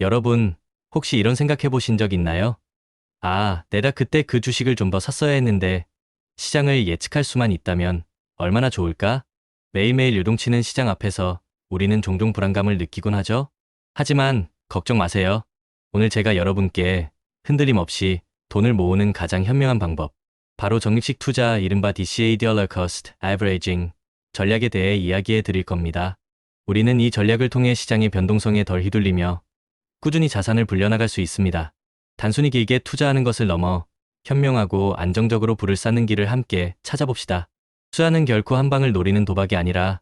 여러분, 혹시 이런 생각해 보신 적 있나요? 아, 내가 그때 그 주식을 좀 더 샀어야 했는데, 시장을 예측할 수만 있다면 얼마나 좋을까? 매일매일 요동치는 시장 앞에서 우리는 종종 불안감을 느끼곤 하죠? 하지만 걱정 마세요. 오늘 제가 여러분께 흔들림 없이 돈을 모으는 가장 현명한 방법, 바로 적립식 투자, 이른바 DCA Dollar Cost Averaging 전략에 대해 이야기해 드릴 겁니다. 우리는 이 전략을 통해 시장의 변동성에 덜 휘둘리며 꾸준히 자산을 불려나갈 수 있습니다. 단순히 길게 투자하는 것을 넘어 현명하고 안정적으로 부를 쌓는 길을 함께 찾아봅시다. 투자는 결코 한 방을 노리는 도박이 아니라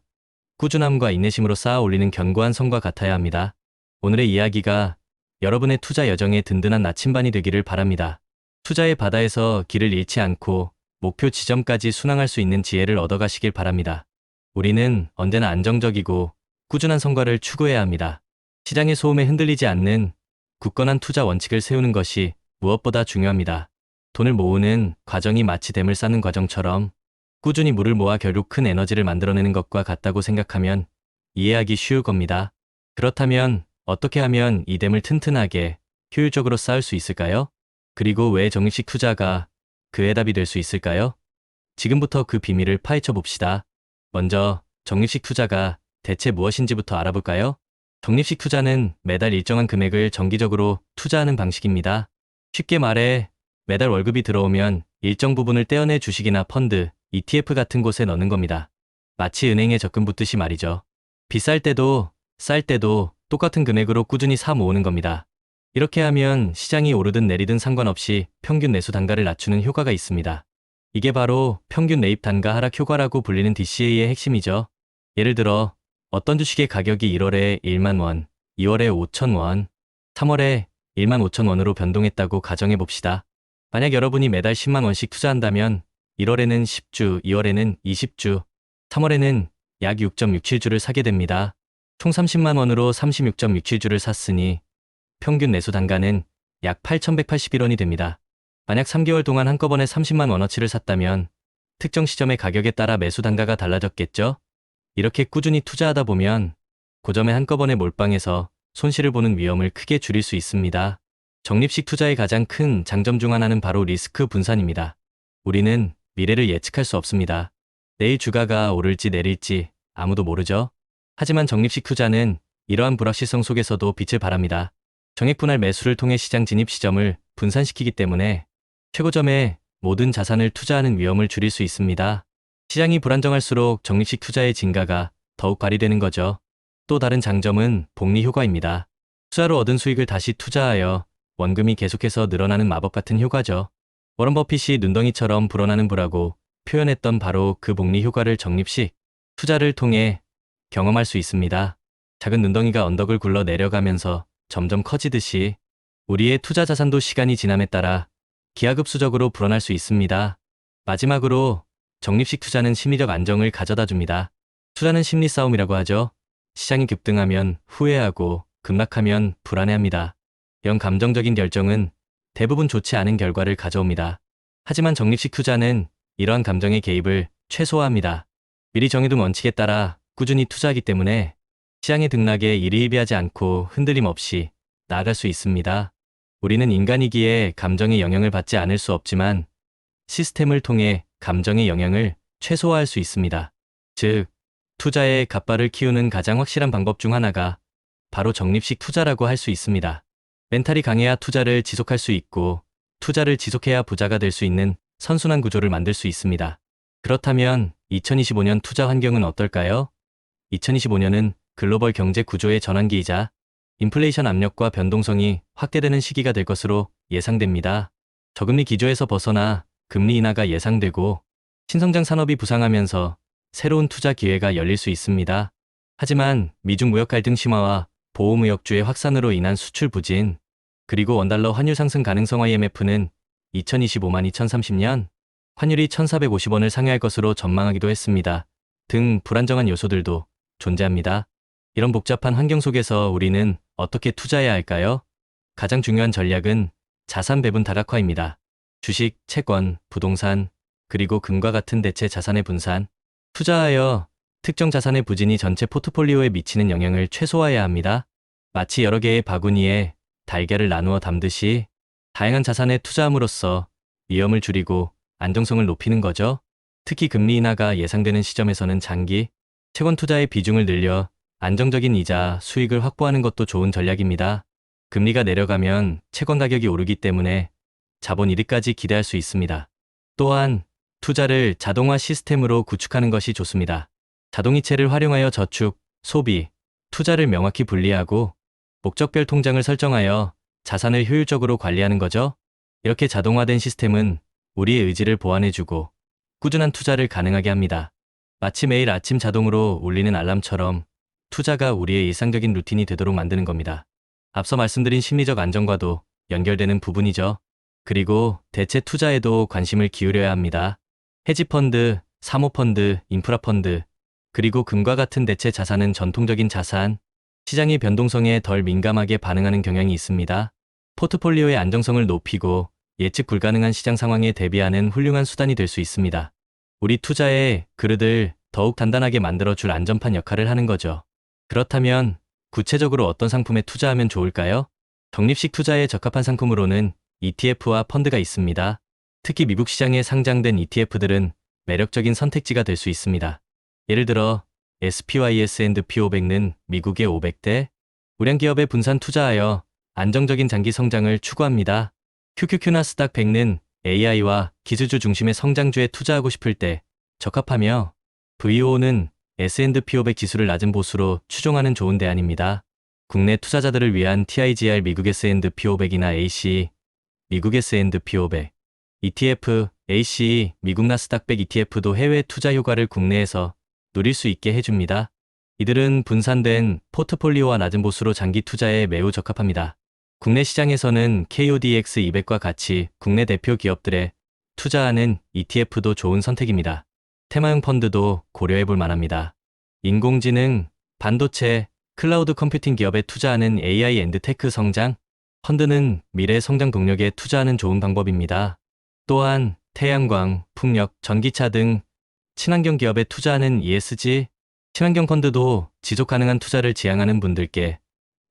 꾸준함과 인내심으로 쌓아 올리는 견고한 성과 같아야 합니다. 오늘의 이야기가 여러분의 투자 여정에 든든한 나침반이 되기를 바랍니다. 투자의 바다에서 길을 잃지 않고 목표 지점까지 순항할 수 있는 지혜를 얻어가시길 바랍니다. 우리는 언제나 안정적이고 꾸준한 성과를 추구해야 합니다. 시장의 소음에 흔들리지 않는 굳건한 투자 원칙을 세우는 것이 무엇보다 중요합니다. 돈을 모으는 과정이 마치 댐을 쌓는 과정처럼 꾸준히 물을 모아 결국 큰 에너지를 만들어내는 것과 같다고 생각하면 이해하기 쉬울 겁니다. 그렇다면 어떻게 하면 이 댐을 튼튼하게 효율적으로 쌓을 수 있을까요? 그리고 왜 적립식 투자가 그 해답이 될 수 있을까요? 지금부터 그 비밀을 파헤쳐 봅시다. 먼저 적립식 투자가 대체 무엇인지부터 알아볼까요? 적립식 투자는 매달 일정한 금액을 정기적으로 투자하는 방식입니다. 쉽게 말해 매달 월급이 들어오면 일정 부분을 떼어내 주식이나 펀드, ETF 같은 곳에 넣는 겁니다. 마치 은행에 적금 붓듯이 말이죠. 비쌀 때도 쌀 때도 똑같은 금액으로 꾸준히 사 모으는 겁니다. 이렇게 하면 시장이 오르든 내리든 상관없이 평균 매수 단가를 낮추는 효과가 있습니다. 이게 바로 평균 매입 단가 하락 효과라고 불리는 DCA의 핵심이죠. 예를 들어 어떤 주식의 가격이 1월에 1만 원, 2월에 5천 원, 3월에 1만 5천 원으로 변동했다고 가정해 봅시다. 만약 여러분이 매달 10만 원씩 투자한다면 1월에는 10주, 2월에는 20주, 3월에는 약 6.67주를 사게 됩니다. 총 30만 원으로 36.67주를 샀으니 평균 매수 단가는 약 8,181원이 됩니다. 만약 3개월 동안 한꺼번에 30만 원어치를 샀다면 특정 시점의 가격에 따라 매수 단가가 달라졌겠죠? 이렇게 꾸준히 투자하다 보면 고점에 한꺼번에 몰빵해서 손실을 보는 위험을 크게 줄일 수 있습니다. 적립식 투자의 가장 큰 장점 중 하나는 바로 리스크 분산입니다. 우리는 미래를 예측할 수 없습니다. 내일 주가가 오를지 내릴지 아무도 모르죠. 하지만 적립식 투자는 이러한 불확실성 속에서도 빛을 발합니다. 정액 분할 매수를 통해 시장 진입 시점을 분산시키기 때문에 최고점에 모든 자산을 투자하는 위험을 줄일 수 있습니다. 시장이 불안정할수록 적립식 투자의 진가가 더욱 발휘되는 거죠. 또 다른 장점은 복리 효과입니다. 투자로 얻은 수익을 다시 투자하여 원금이 계속해서 늘어나는 마법 같은 효과죠. 워런 버핏이 눈덩이처럼 불어나는 부라고 표현했던 바로 그 복리 효과를 적립식 투자를 통해 경험할 수 있습니다. 작은 눈덩이가 언덕을 굴러 내려가면서 점점 커지듯이 우리의 투자 자산도 시간이 지남에 따라 기하급수적으로 불어날 수 있습니다. 마지막으로 적립식 투자는 심리적 안정을 가져다 줍니다. 투자는 심리 싸움이라고 하죠. 시장이 급등하면 후회하고 급락하면 불안해합니다. 이런 감정적인 결정은 대부분 좋지 않은 결과를 가져옵니다. 하지만 적립식 투자는 이러한 감정의 개입을 최소화합니다. 미리 정해둔 원칙에 따라 꾸준히 투자하기 때문에 시장의 등락에 일희일비하지 않고 흔들림 없이 나아갈 수 있습니다. 우리는 인간이기에 감정의 영향을 받지 않을 수 없지만 시스템을 통해 감정의 영향을 최소화할 수 있습니다. 즉, 투자의 갓바를 키우는 가장 확실한 방법 중 하나가 바로 적립식 투자라고 할 수 있습니다. 멘탈이 강해야 투자를 지속할 수 있고 투자를 지속해야 부자가 될 수 있는 선순환 구조를 만들 수 있습니다. 그렇다면 2025년 투자 환경은 어떨까요? 2025년은 글로벌 경제 구조의 전환기이자 인플레이션 압력과 변동성이 확대되는 시기가 될 것으로 예상됩니다. 저금리 기조에서 벗어나 금리 인하가 예상되고 신성장 산업이 부상하면서 새로운 투자 기회가 열릴 수 있습니다. 하지만 미중 무역 갈등 심화와 보호무역주의 확산으로 인한 수출 부진, 그리고 원달러 환율 상승 가능성 IMF는 2025-2030년 환율이 1,450원을 상회할 것으로 전망하기도 했습니다. 등 불안정한 요소들도 존재합니다. 이런 복잡한 환경 속에서 우리는 어떻게 투자해야 할까요? 가장 중요한 전략은 자산 배분 다각화입니다. 주식, 채권, 부동산, 그리고 금과 같은 대체 자산의 분산, 투자하여 특정 자산의 부진이 전체 포트폴리오에 미치는 영향을 최소화해야 합니다. 마치 여러 개의 바구니에 달걀을 나누어 담듯이 다양한 자산에 투자함으로써 위험을 줄이고 안정성을 높이는 거죠. 특히 금리 인하가 예상되는 시점에서는 장기 채권 투자의 비중을 늘려 안정적인 이자 수익을 확보하는 것도 좋은 전략입니다. 금리가 내려가면 채권 가격이 오르기 때문에 자본 이득까지 기대할 수 있습니다. 또한 투자를 자동화 시스템으로 구축하는 것이 좋습니다. 자동이체를 활용하여 저축, 소비, 투자를 명확히 분리하고 목적별 통장을 설정하여 자산을 효율적으로 관리하는 거죠. 이렇게 자동화된 시스템은 우리의 의지를 보완해주고 꾸준한 투자를 가능하게 합니다. 마치 매일 아침 자동으로 울리는 알람처럼 투자가 우리의 일상적인 루틴이 되도록 만드는 겁니다. 앞서 말씀드린 심리적 안정과도 연결되는 부분이죠. 그리고 대체 투자에도 관심을 기울여야 합니다. 헤지펀드, 사모펀드, 인프라펀드, 그리고 금과 같은 대체 자산은 전통적인 자산, 시장의 변동성에 덜 민감하게 반응하는 경향이 있습니다. 포트폴리오의 안정성을 높이고 예측 불가능한 시장 상황에 대비하는 훌륭한 수단이 될 수 있습니다. 우리 투자의 그릇을 더욱 단단하게 만들어줄 안전판 역할을 하는 거죠. 그렇다면 구체적으로 어떤 상품에 투자하면 좋을까요? 적립식 투자에 적합한 상품으로는 ETF와 펀드가 있습니다. 특히 미국 시장에 상장된 ETF들은 매력적인 선택지가 될 수 있습니다. 예를 들어 SPY S&P 500는 미국의 500대 우량 기업에 분산 투자하여 안정적인 장기 성장을 추구합니다. QQQ 나스닥 100는 AI와 기술주 중심의 성장주에 투자하고 싶을 때 적합하며 VO는 S&P 500 지수를 낮은 보수로 추종하는 좋은 대안입니다. 국내 투자자들을 위한 TIGR 미국 S&P 500이나 ACE 미국 S&P 500 ETF, ACE 미국 나스닥 100 ETF도 해외 투자 효과를 국내에서 누릴 수 있게 해줍니다. 이들은 분산된 포트폴리오와 낮은 보수로 장기 투자에 매우 적합합니다. 국내 시장에서는 KODX 200과 같이 국내 대표 기업들에 투자하는 ETF도 좋은 선택입니다. 테마형 펀드도 고려해 볼 만합니다. 인공지능, 반도체, 클라우드 컴퓨팅 기업에 투자하는 AI 앤드 테크 성장 펀드는 미래 성장 동력에 투자하는 좋은 방법입니다. 또한 태양광, 풍력, 전기차 등 친환경 기업에 투자하는 ESG, 친환경 펀드도 지속 가능한 투자를 지향하는 분들께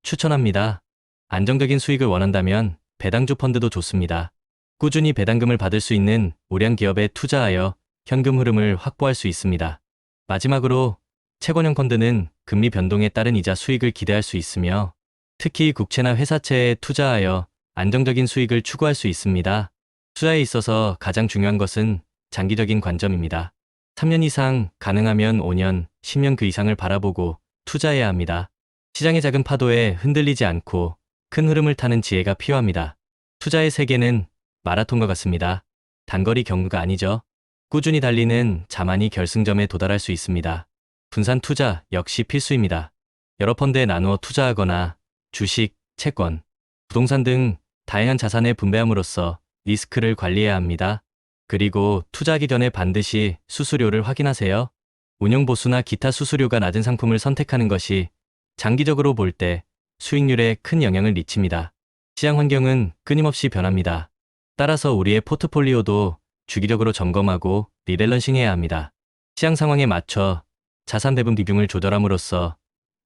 추천합니다. 안정적인 수익을 원한다면 배당주 펀드도 좋습니다. 꾸준히 배당금을 받을 수 있는 우량 기업에 투자하여 현금 흐름을 확보할 수 있습니다. 마지막으로 채권형 펀드는 금리 변동에 따른 이자 수익을 기대할 수 있으며 특히 국채나 회사채에 투자하여 안정적인 수익을 추구할 수 있습니다. 투자에 있어서 가장 중요한 것은 장기적인 관점입니다. 3년 이상, 가능하면 5년, 10년 그 이상을 바라보고 투자해야 합니다. 시장의 작은 파도에 흔들리지 않고 큰 흐름을 타는 지혜가 필요합니다. 투자의 세계는 마라톤과 같습니다. 단거리 경주가 아니죠. 꾸준히 달리는 자만이 결승점에 도달할 수 있습니다. 분산 투자 역시 필수입니다. 여러 펀드에 나누어 투자하거나 주식, 채권, 부동산 등 다양한 자산에 분배함으로써 리스크를 관리해야 합니다. 그리고 투자하기 전에 반드시 수수료를 확인하세요. 운용보수나 기타 수수료가 낮은 상품을 선택하는 것이 장기적으로 볼 때 수익률에 큰 영향을 미칩니다. 시장 환경은 끊임없이 변합니다. 따라서 우리의 포트폴리오도 주기적으로 점검하고 리밸런싱해야 합니다. 시장 상황에 맞춰 자산 배분 비중을 조절함으로써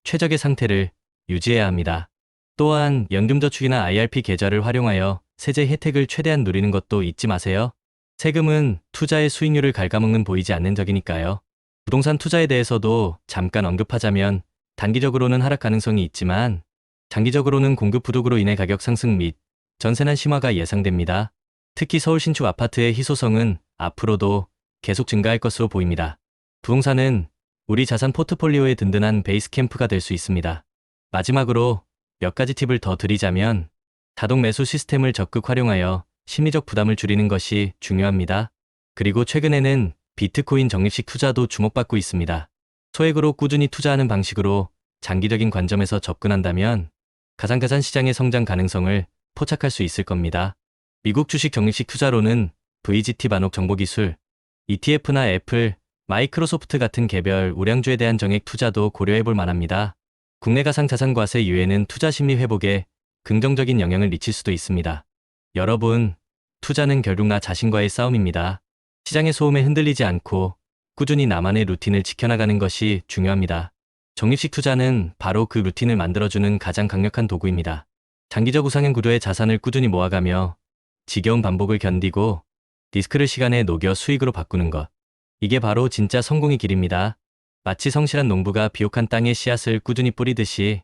최적의 상태를 유지해야 합니다. 또한 연금저축이나 IRP 계좌를 활용하여 세제 혜택을 최대한 누리는 것도 잊지 마세요. 세금은 투자의 수익률을 갉아먹는 보이지 않는 적이니까요. 부동산 투자에 대해서도 잠깐 언급하자면 단기적으로는 하락 가능성이 있지만 장기적으로는 공급 부족으로 인해 가격 상승 및 전세난 심화가 예상됩니다. 특히 서울 신축 아파트의 희소성은 앞으로도 계속 증가할 것으로 보입니다. 부동산은 우리 자산 포트폴리오의 든든한 베이스 캠프가 될 수 있습니다. 마지막으로 몇 가지 팁을 더 드리자면 자동 매수 시스템을 적극 활용하여 심리적 부담을 줄이는 것이 중요합니다. 그리고 최근에는 비트코인 적립식 투자도 주목받고 있습니다. 소액으로 꾸준히 투자하는 방식으로 장기적인 관점에서 접근한다면 가상자산 시장의 성장 가능성을 포착할 수 있을 겁니다. 미국 주식 적립식 투자로는 VGT 반옥 정보기술, ETF나 애플, 마이크로소프트 같은 개별 우량주에 대한 정액 투자도 고려해 볼 만합니다. 국내 가상자산 과세 유예는 투자 심리 회복에 긍정적인 영향을 미칠 수도 있습니다. 여러분, 투자는 결국 나 자신과의 싸움입니다. 시장의 소음에 흔들리지 않고 꾸준히 나만의 루틴을 지켜나가는 것이 중요합니다. 적립식 투자는 바로 그 루틴을 만들어주는 가장 강력한 도구입니다. 장기적 우상향 구도의 자산을 꾸준히 모아가며 지겨운 반복을 견디고 리스크를 시간에 녹여 수익으로 바꾸는 것. 이게 바로 진짜 성공의 길입니다. 마치 성실한 농부가 비옥한 땅에 씨앗을 꾸준히 뿌리듯이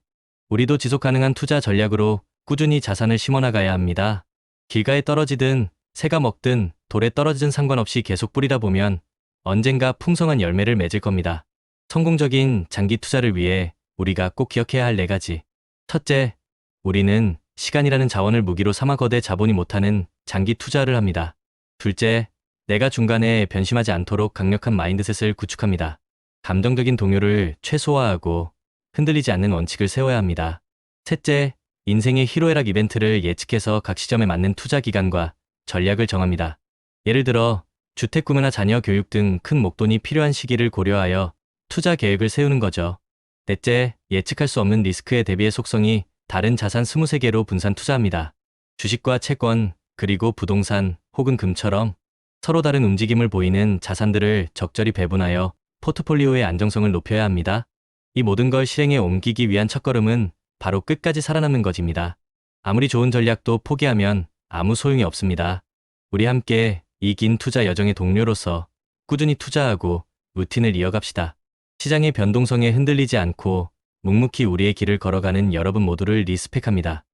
우리도 지속 가능한 투자 전략으로 꾸준히 자산을 심어나가야 합니다. 길가에 떨어지든 새가 먹든 돌에 떨어지든 상관없이 계속 뿌리다 보면 언젠가 풍성한 열매를 맺을 겁니다. 성공적인 장기 투자를 위해 우리가 꼭 기억해야 할 4가지. 첫째, 우리는 시간이라는 자원을 무기로 삼아 거대 자본이 못하는 장기 투자를 합니다. 둘째, 내가 중간에 변심하지 않도록 강력한 마인드셋을 구축합니다. 감정적인 동요를 최소화하고 흔들리지 않는 원칙을 세워야 합니다. 셋째, 인생의 희로애락 이벤트를 예측해서 각 시점에 맞는 투자 기간과 전략을 정합니다. 예를 들어 주택 구매나 자녀 교육 등 큰 목돈이 필요한 시기를 고려하여 투자 계획을 세우는 거죠. 넷째, 예측할 수 없는 리스크에 대비해 속성이 다른 자산 23개로 분산 투자합니다. 주식과 채권, 그리고 부동산 혹은 금처럼 서로 다른 움직임을 보이는 자산들을 적절히 배분하여 포트폴리오의 안정성을 높여야 합니다. 이 모든 걸 실행에 옮기기 위한 첫걸음은 바로 끝까지 살아남는 것입니다. 아무리 좋은 전략도 포기하면 아무 소용이 없습니다. 우리 함께 이 긴 투자 여정의 동료로서 꾸준히 투자하고 루틴을 이어갑시다. 시장의 변동성에 흔들리지 않고 묵묵히 우리의 길을 걸어가는 여러분 모두를 리스펙합니다.